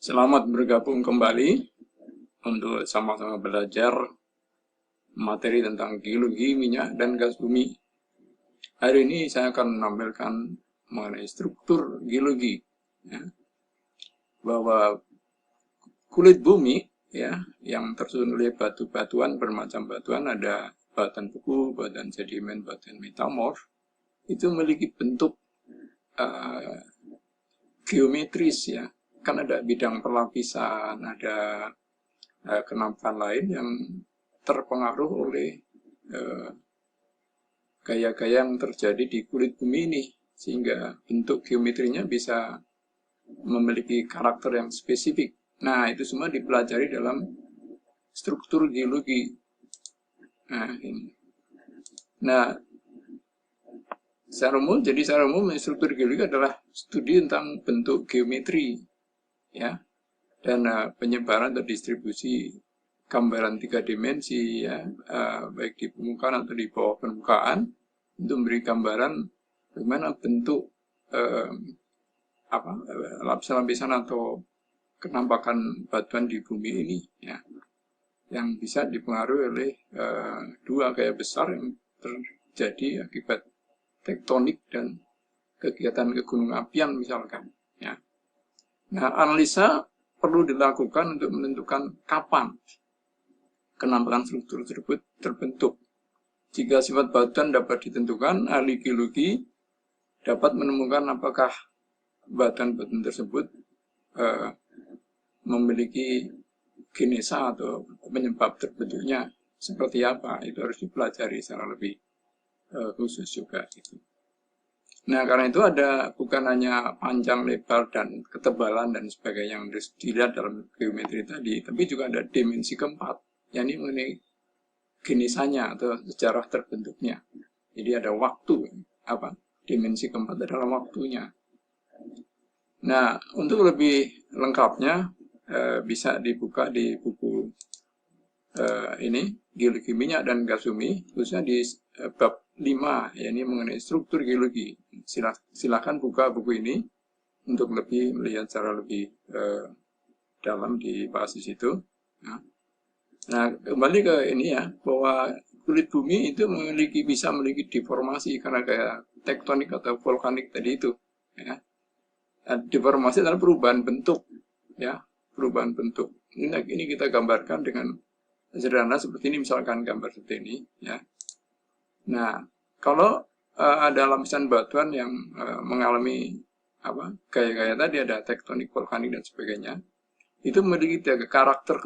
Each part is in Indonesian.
Selamat bergabung kembali untuk sama-sama belajar materi tentang geologi minyak dan gas bumi. Hari ini saya akan menampilkan mengenai struktur geologi, ya, bahwa kulit bumi ya yang tersusun oleh batu-batuan bermacam batuan, ada batuan beku, batuan sedimen, batuan metamorf, itu memiliki bentuk uh, geometris ya. Kan ada bidang perlapisan, ada kenampan lain yang terpengaruh oleh gaya-gaya yang terjadi di kulit bumi ini, sehingga bentuk geometrinya bisa memiliki karakter yang spesifik. Nah, itu semua dipelajari dalam struktur geologi. Nah, ini. Nah, secara umum struktur geologi adalah studi tentang bentuk geometri, ya, dan penyebaran atau distribusi gambaran 3 dimensi, ya, baik di permukaan atau di bawah permukaan, untuk memberi gambaran bagaimana bentuk lapisan-lapisan atau kenampakan batuan di bumi ini, ya, yang bisa dipengaruhi oleh dua gaya besar yang terjadi akibat tektonik dan kegiatan gunung apian misalkan, ya. Nah, analisa perlu dilakukan untuk menentukan kapan kenampakan struktur tersebut terbentuk. Jika sifat batuan dapat ditentukan, ahli geologi dapat menemukan apakah batuan-batuan tersebut memiliki genesa atau penyebab terbentuknya seperti apa. Itu harus dipelajari secara lebih khusus juga. Gitu. Nah, karena itu ada bukan hanya panjang, lebar, dan ketebalan dan sebagainya yang dilihat dalam geometri tadi, tapi juga ada dimensi keempat, yakni mengenai genesanya atau sejarah terbentuknya. Jadi ada waktu, dimensi keempat adalah waktunya. Nah, untuk lebih lengkapnya bisa dibuka di buku ini, Geologi Minyak dan Gas Bumi, khususnya di bab 5, yakni mengenai struktur geologi. Silakan buka buku ini untuk lebih melihat secara lebih dalam dibahas di situ. Nah, kembali ke ini ya, bahwa kulit bumi itu bisa memiliki deformasi karena kayak tektonik atau vulkanik tadi itu. Ya. Deformasi adalah perubahan bentuk, ya, perubahan bentuk. Ini kita gambarkan dengan sederhana seperti ini, misalkan gambar seperti ini, ya. Nah, kalau ada lapisan batuan yang mengalami gaya-gaya tadi, ada tektonik, vulkanik dan sebagainya, itu memiliki tiga karakter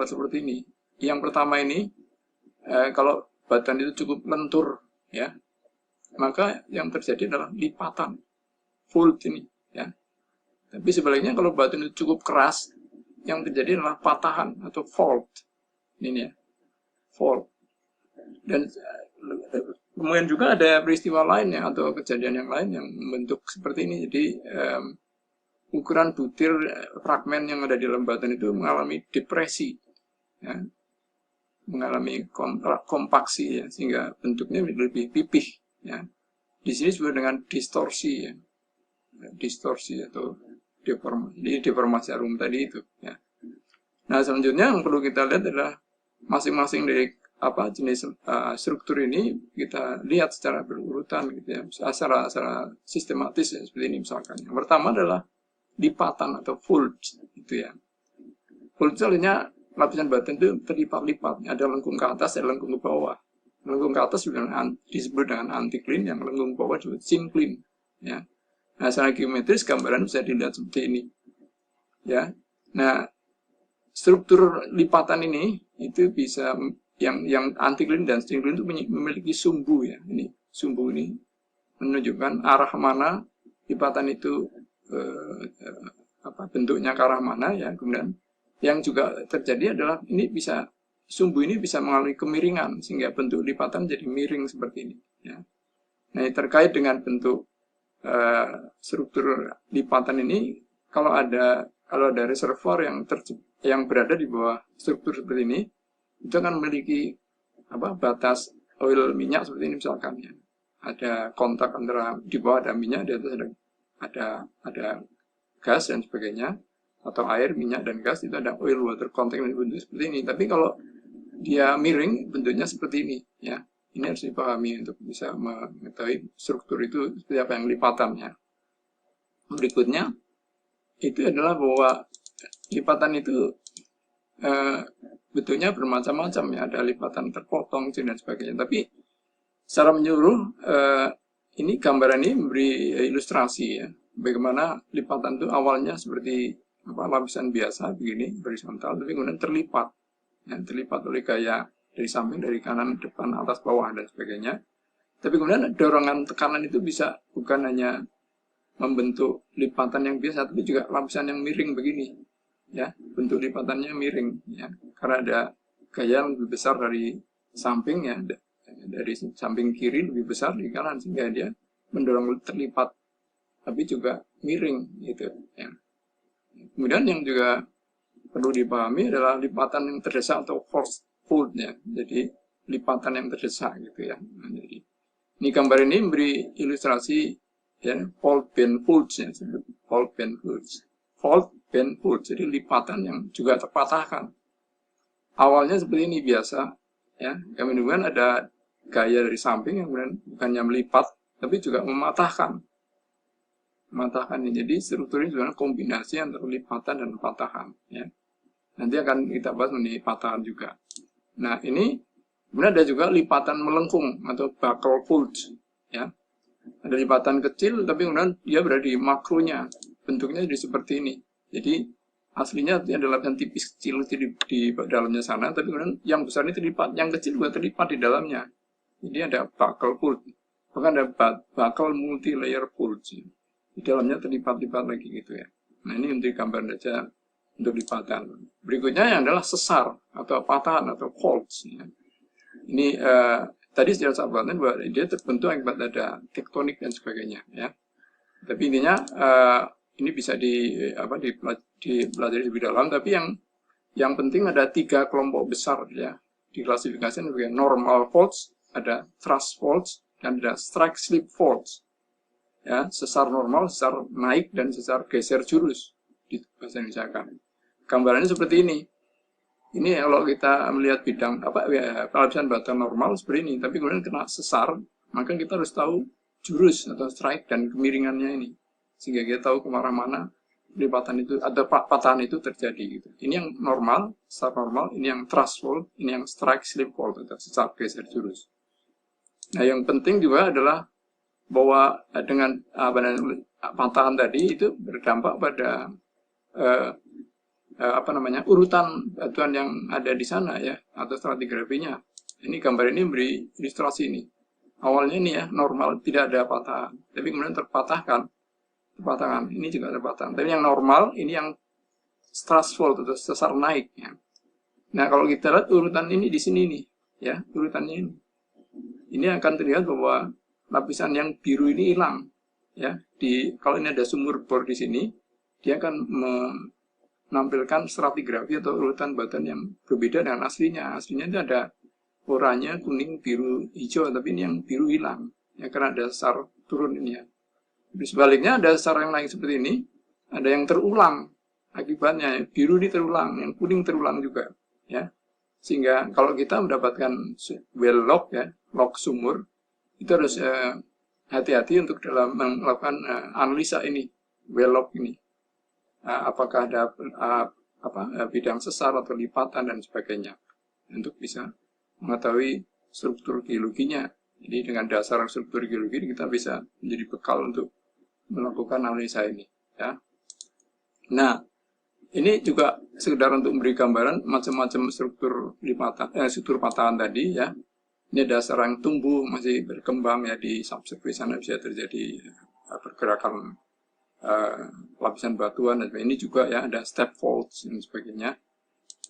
seperti ini. Yang pertama ini, kalau batuan itu cukup lentur, ya, maka yang terjadi adalah lipatan, fold ini, ya. Tapi sebaliknya kalau batuan itu cukup keras, yang terjadi adalah patahan atau fault. Ini ya, fault. Dan kemudian juga ada peristiwa lainnya atau kejadian yang lain yang membentuk seperti ini. Jadi ukuran butir fragmen yang ada di dalam batuan itu mengalami depresi, ya, mengalami kompaksi, ya, sehingga bentuknya lebih pipih, ya. Di sini disebut dengan distorsi, ya, distorsi atau deformasi arum tadi itu, ya. Nah, selanjutnya yang perlu kita lihat adalah masing-masing dari jenis struktur ini kita lihat secara berurutan, gitu ya, secara sistematis, ya, seperti ini misalkan. Yang pertama adalah lipatan atau fold, gitu ya. Fold itu artinya lapisan batuan itu terlipat-lipat, ada lengkung ke atas, ada lengkung ke bawah. Lengkung ke atas disebut dengan antiklin, yang lengkung ke bawah disebut sinklin, ya. Nah, secara geometris gambaran bisa dilihat seperti ini, ya. Nah, struktur lipatan ini itu bisa yang antiklin dan sinklin itu memiliki sumbu, ya. Ini sumbu ini menunjukkan arah mana lipatan itu bentuknya ke arah mana, ya. Kemudian yang juga terjadi adalah sumbu ini bisa mengalami kemiringan sehingga bentuk lipatan jadi miring seperti ini, ya. Nah, terkait dengan bentuk struktur lipatan ini, kalau ada reservoir yang berada di bawah struktur seperti ini, itu akan memiliki batas oil minyak seperti ini misalkan, ya. Ada kontak antara di bawah ada minyak, di atas ada gas dan sebagainya. atau air, minyak, dan gas itu ada oil water contact bentuk seperti ini. Tapi kalau dia miring, bentuknya seperti ini, ya. Ini harus dipahami untuk bisa mengetahui struktur itu seperti apa yang lipatannya. Berikutnya itu adalah bahwa lipatan itu bentuknya bermacam-macam, ya. Ada lipatan terpotong dan sebagainya. Tapi secara menyeluruh ini gambaran ini memberi ilustrasi, ya, bagaimana lipatan itu awalnya seperti lapisan biasa begini horizontal, tapi kemudian terlipat, ya, terlipat oleh gaya dari samping, dari kanan, depan, atas, bawah, dan sebagainya. Tapi kemudian dorongan tekanan itu bisa bukan hanya membentuk lipatan yang biasa, tapi juga lapisan yang miring begini, ya, bentuk lipatannya miring, ya, karena ada gaya yang lebih besar dari samping, ya, dari samping kiri lebih besar di kanan, sehingga dia mendorong terlipat, tapi juga miring, gitu, ya. Kemudian yang juga perlu dipahami adalah lipatan yang terdesak atau force fold, ya. Jadi lipatan yang terdesak, gitu, ya. Nah, jadi ini gambar ini memberi ilustrasi, ya, fault bend folds, ya, fault bend folds. Fault bend folds, jadi lipatan yang juga terpatahkan. Awalnya seperti ini biasa, ya. Kemudian ada gaya dari samping yang kemudian bukannya melipat, tapi juga mematahkan. Mematahkan ini. Jadi struktur ini sebenarnya kombinasi antara lipatan dan patahan, ya. Nanti akan kita bahas mengenai patahan juga. Nah, ini kemudian ada juga lipatan melengkung atau buckle folds, ya. Ada lipatan kecil, tapi kemudian dia berada di makronya. Bentuknya jadi seperti ini. Jadi aslinya ada lapisan tipis kecil di dalamnya sana, tapi kemudian yang besar ini terlipat, yang kecil juga terlipat di dalamnya. Jadi ada buckle fold, bahkan ada buckle multi layer folds, ya. Di dalamnya terlipat-lipat lagi, gitu, ya. Nah, ini untuk gambar saja untuk lipatan. Berikutnya yang adalah sesar atau patahan atau faults, ya. Ini tadi sudah saya bahas bahwa dia terbentuk akibat ada tektonik dan sebagainya, ya. Tapi intinya ini bisa dipelajari lebih dalam. Tapi yang penting ada 3 kelompok besar, ya, diklasifikasikan sebagai normal faults, ada thrust faults, dan ada strike slip faults. Ya, sesar normal, sesar naik, dan sesar geser jurus di bahasa Indonesia kan. Gambarannya seperti ini. Ini kalau kita melihat bidang lapisan bata normal seperti ini, tapi kemudian kena sesar, maka kita harus tahu jurus atau strike dan kemiringannya ini, sehingga kita tahu kemana-mana lipatan itu atau patahan itu terjadi, gitu. Ini yang normal, sesar normal, ini yang thrust fault, ini yang strike slip fault atau sesar geser jurus. Nah, yang penting juga adalah bahwa dengan patahan tadi itu berdampak pada urutan batuan yang ada di sana, ya, atau stratigrafinya. Ini gambar ini beri ilustrasi ini. Awalnya ini, ya, normal, tidak ada patahan, tapi kemudian terpatahkan. Ini juga terpatahkan. Tapi yang normal ini yang thrust fault atau sesar naik, ya. Nah, kalau kita lihat urutan ini di sini nih, ya, urutannya ini. Ini akan terlihat bahwa lapisan yang biru ini hilang, ya. Kalau ini ada sumur bor di sini, dia akan menampilkan stratigrafi atau urutan batuan yang berbeda dengan aslinya. Aslinya itu ada oranye, kuning, biru, hijau, tapi ini yang biru hilang, ya, karena ada sesar turun ini, ya. Sebaliknya ada sesar yang naik seperti ini, ada yang terulang akibatnya, biru ini terulang, yang kuning terulang juga, ya. Sehingga kalau kita mendapatkan well log, ya, log sumur, itu harus hati-hati untuk dalam melakukan analisa ini, well log ini. Apakah ada bidang sesar atau lipatan dan sebagainya, untuk bisa mengetahui struktur geologinya. Jadi dengan dasar struktur geologi kita bisa menjadi bekal untuk melakukan analisa ini, ya. Nah, ini juga sekedar untuk memberi gambaran macam-macam struktur lipatan, struktur patahan tadi, ya. Ini dasar yang tumbuh masih berkembang, ya, di subsurface sana bisa terjadi pergerakan lapisan batuan, dan ini juga, ya, ada step faults dan sebagainya,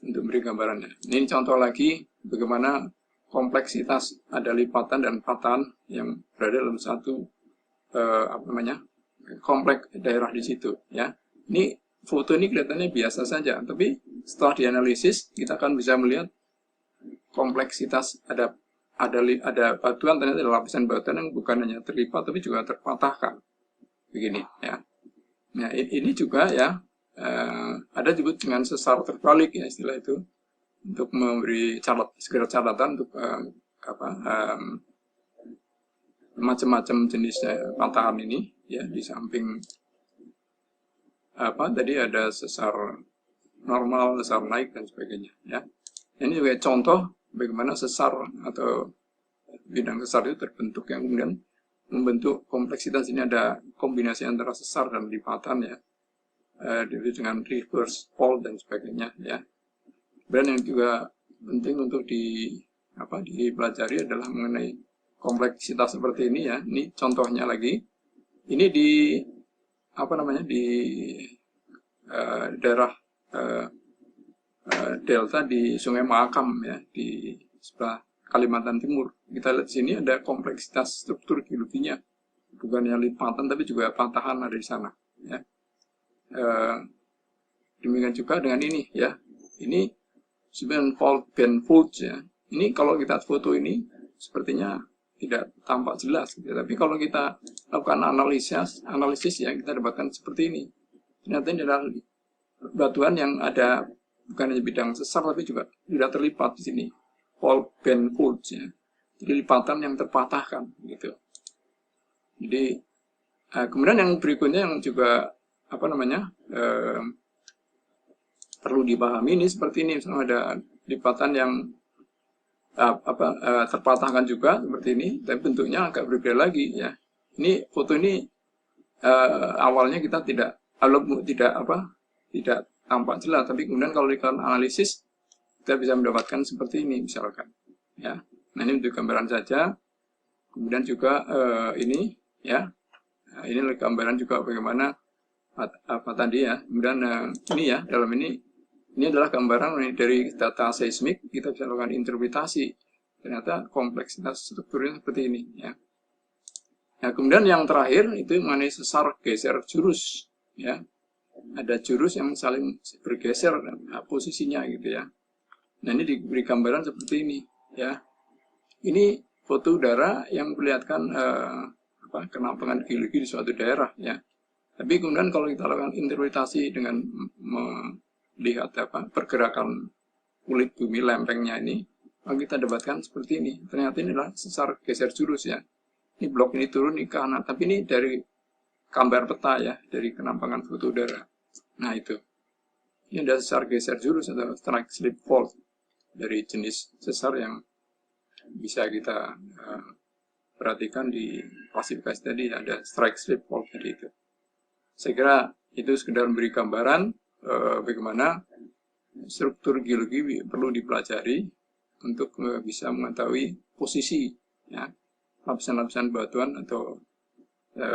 untuk beri gambarannya. Ini contoh lagi bagaimana kompleksitas ada lipatan dan patahan yang berada dalam satu kompleks daerah di situ, ya. Ini foto ini kelihatannya biasa saja, tapi setelah dianalisis kita akan bisa melihat kompleksitas ada batuan, ternyata ada lapisan batuan yang bukan hanya terlipat tapi juga terpatahkan begini, ya. Nah, ini juga, ya, ada disebut dengan sesar terbalik ya istilah itu, untuk memberi segera catatan untuk macam-macam jenis patahan ini ya. Di samping tadi ada sesar normal, sesar naik dan sebagainya ya. Ini juga contoh bagaimana sesar atau bidang sesar itu terbentuk, yang kemudian membentuk kompleksitas. Ini ada kombinasi antara sesar dan lipatan ya, dengan reverse fault dan sebagainya ya. Dan yang juga penting untuk dipelajari adalah mengenai kompleksitas seperti ini ya. Ini contohnya lagi. Ini di di daerah delta di Sungai Mahakam ya, di sebelah Kalimantan Timur. Kita lihat di sini ada kompleksitas struktur geologinya, bukan yang lipatan tapi juga patahan ada di sana ya. Demikian juga dengan ini ya. Ini sebenarnya fault band fault ya. Ini kalau kita foto ini sepertinya tidak tampak jelas gitu. Tapi kalau kita lakukan analisis ya, kita dapatkan seperti ini. Ternyata ini adalah batuan yang ada bukan hanya bidang sesar tapi juga tidak terlipat di sini. Fault band fault ya. Jadi lipatan yang terpatahkan gitu. Jadi kemudian yang berikutnya yang juga perlu dipahami ini seperti ini. Misalnya ada lipatan yang terpatahkan juga seperti ini, tapi bentuknya agak berbeda lagi ya. Ini foto ini awalnya kita tidak tampak jelas, tapi kemudian kalau dilakukan analisis kita bisa mendapatkan seperti ini misalkan ya. Nah ini untuk gambaran saja. Kemudian juga ini ya, ini gambaran juga bagaimana tadi ya. Kemudian ini ya, dalam ini adalah gambaran dari data seismik, kita bisa lakukan interpretasi. Ternyata kompleksitas strukturnya seperti ini ya. Nah, kemudian yang terakhir itu mengenai sesar geser jurus ya. Ada jurus yang saling bergeser posisinya gitu ya. Nah, ini diberi gambaran seperti ini ya. Ini foto udara yang memperlihatkan kenampangan geologi di suatu daerah ya. Tapi kemudian kalau kita lakukan interpretasi dengan melihat pergerakan kulit bumi lempengnya ini, maka kita dapatkan seperti ini. Ternyata ini adalah sesar geser jurus ya. Ini blok ini turun di kanan, tapi ini dari gambar peta ya, dari kenampangan foto udara. Nah itu, ini ada sesar geser jurus atau strike slip fault dari jenis sesar yang bisa kita perhatikan di klasifikasi tadi, ada strike slip fault tadi itu. Saya kira itu sekedar memberi gambaran bagaimana struktur geologi perlu dipelajari untuk bisa mengetahui posisi ya, lapisan-lapisan batuan atau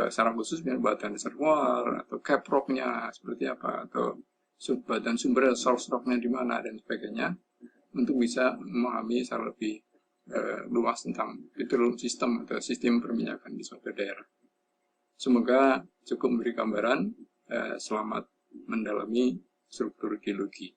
secara khusus batuan reservoir atau cap rocknya seperti apa, atau batuan sumber source rocknya di mana dan sebagainya, untuk bisa memahami secara lebih luas tentang petroleum sistem atau sistem perminyakan di suatu daerah. Semoga cukup memberi gambaran. Selamat mendalami struktur geologi.